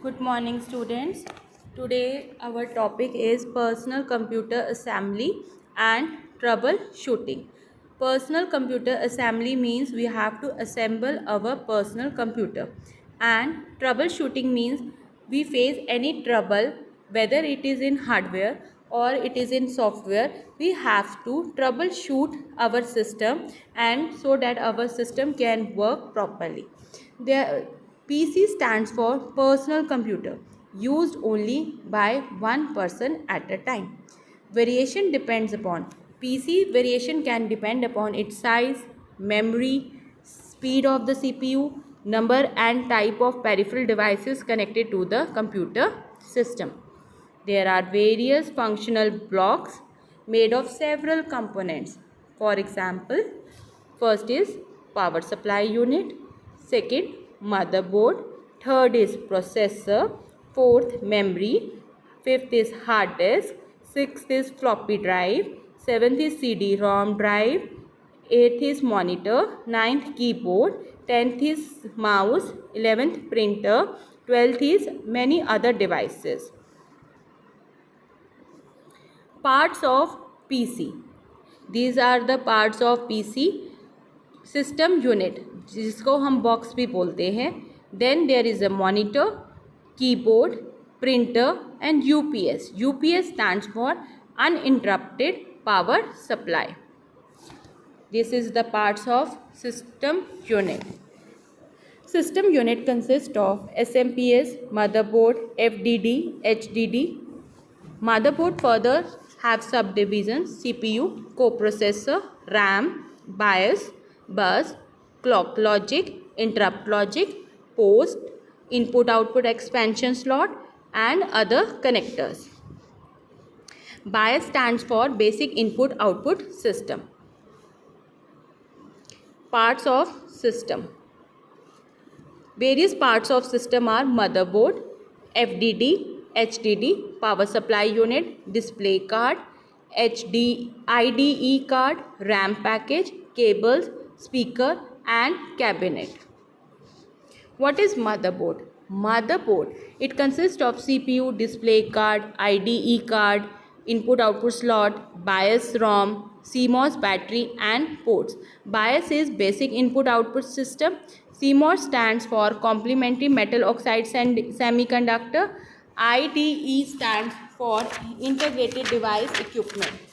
Good morning, students. Today our topic is personal computer assembly and troubleshooting. Personal computer assembly means we have to assemble our personal computer, and troubleshooting means we face any trouble, whether it is in hardware or it is in software. We have to troubleshoot our system and so that our system can work properly. There PC stands for personal computer, used only by one person at a time. Variation depends upon PC. Variation can depend upon its size, memory, speed of the CPU, number and type of peripheral devices connected to the computer system. There are various functional blocks made of several components. For example, first is power supply unit, second motherboard, third is processor, fourth memory, fifth is hard disk, sixth is floppy drive, seventh is CD-ROM drive, eighth is monitor, ninth keyboard, 10th is mouse, 11th printer, 12th is many other devices. Parts of PC. These are the parts of PC. System unit, जिसको हम box भी बोलते हैं. Then there is a monitor, keyboard, printer and UPS. UPS stands for uninterrupted power supply. This is the parts of system unit. System unit consists of SMPS, motherboard, FDD, HDD. Motherboard further have subdivisions: CPU, coprocessor, RAM, BIOS, bus, clock logic, interrupt logic, post, input-output expansion slot and other connectors. BIOS stands for Basic Input-Output System. Parts of system. Various parts of system are motherboard, FDD, HDD, power supply unit, display card, IDE card, RAM package, cables, speaker and cabinet. What is motherboard? Motherboard, it consists of CPU, display card, IDE card, input-output slot, BIOS ROM, CMOS battery and ports. BIOS is Basic Input-Output System. CMOS stands for Complementary Metal Oxide Semiconductor. IDE stands for Integrated Device Equipment.